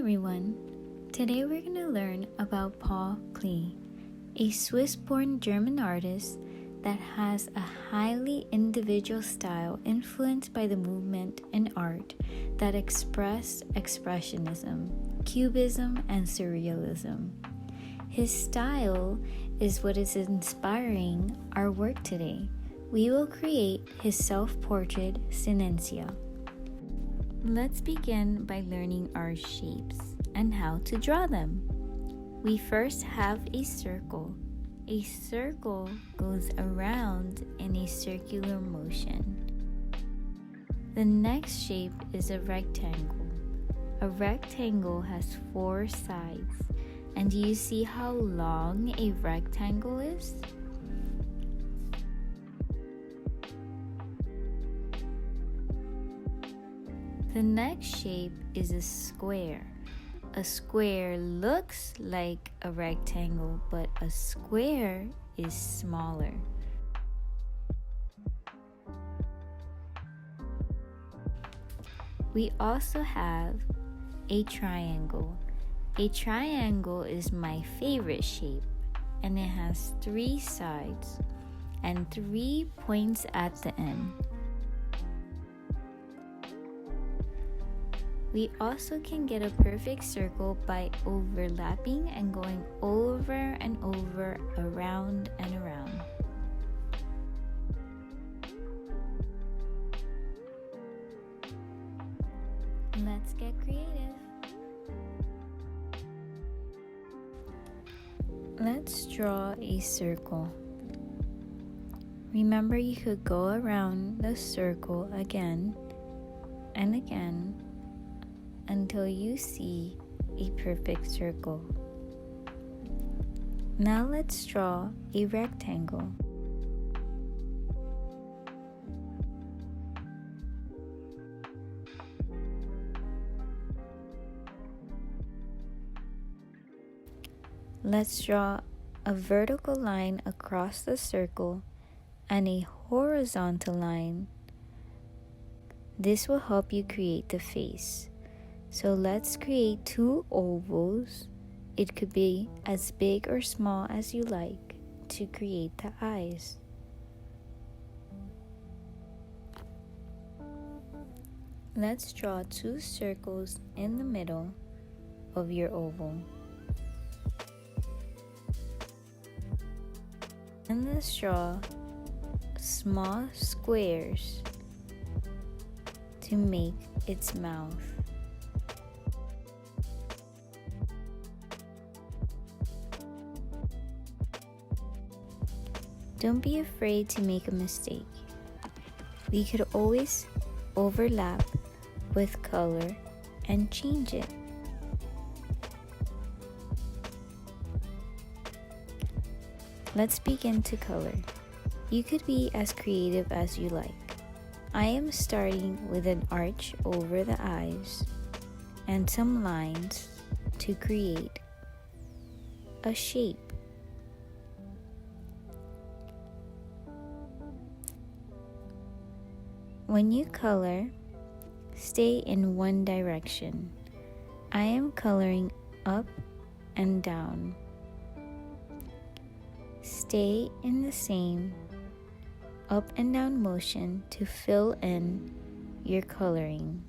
everyone. Today we're going to learn about Paul Klee, a Swiss-born German artist that has a highly individual style influenced by the movement in art that expressed expressionism, cubism, and surrealism. His style is what is inspiring our work today. We will create his self-portrait, Senecio. Let's begin by learning our shapes and how to draw them. We first have a circle. A circle goes around in a circular motion. The next shape is a rectangle. A rectangle has 4 sides. And do you see how long a rectangle is? The next shape is a square. A square looks like a rectangle, but a square is smaller. We also have a triangle. A triangle is my favorite shape, and it has 3 sides and 3 points at the end. We also can get a perfect circle by overlapping and going over and over, around and around. Let's get creative. Let's draw a circle. Remember, you could go around the circle again and again until you see a perfect circle. Now let's draw a rectangle. Let's draw a vertical line across the circle and a horizontal line. This will help you create the face. So let's create 2 ovals. It could be as big or small as you like to create the eyes. Let's draw 2 circles in the middle of your oval. And let's draw small squares to make its mouth. Don't be afraid to make a mistake. We could always overlap with color and change it. Let's begin to color. You could be as creative as you like. I am starting with an arch over the eyes and some lines to create a shape. When you color, stay in one direction. I am coloring up and down. Stay in the same up and down motion to fill in your coloring.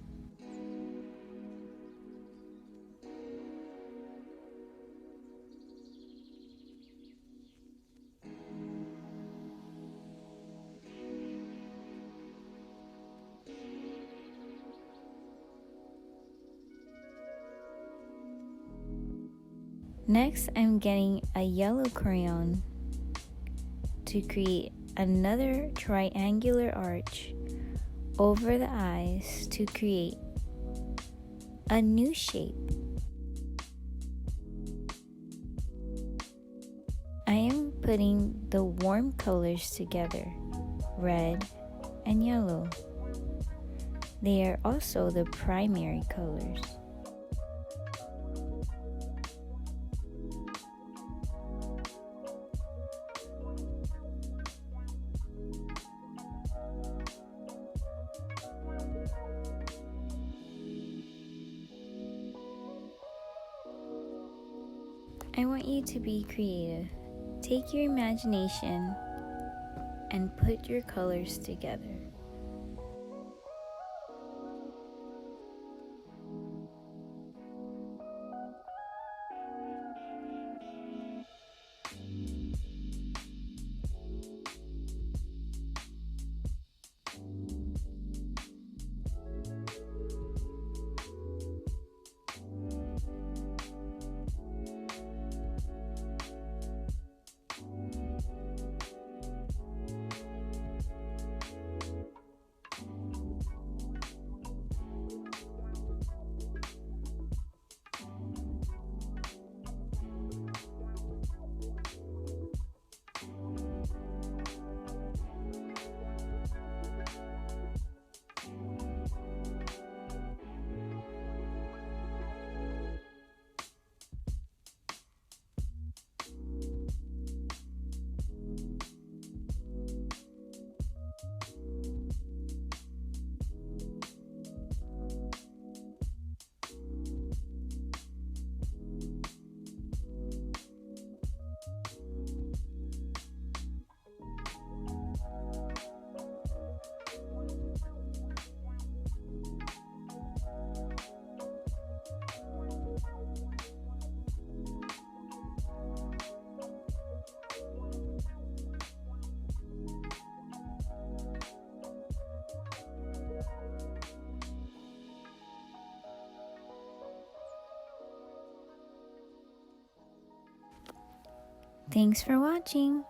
Next, I'm getting a yellow crayon to create another triangular arch over the eyes to create a new shape. I am putting the warm colors together, red and yellow. They are also the primary colors. I want you to be creative. Take your imagination and put your colors together. Thanks for watching.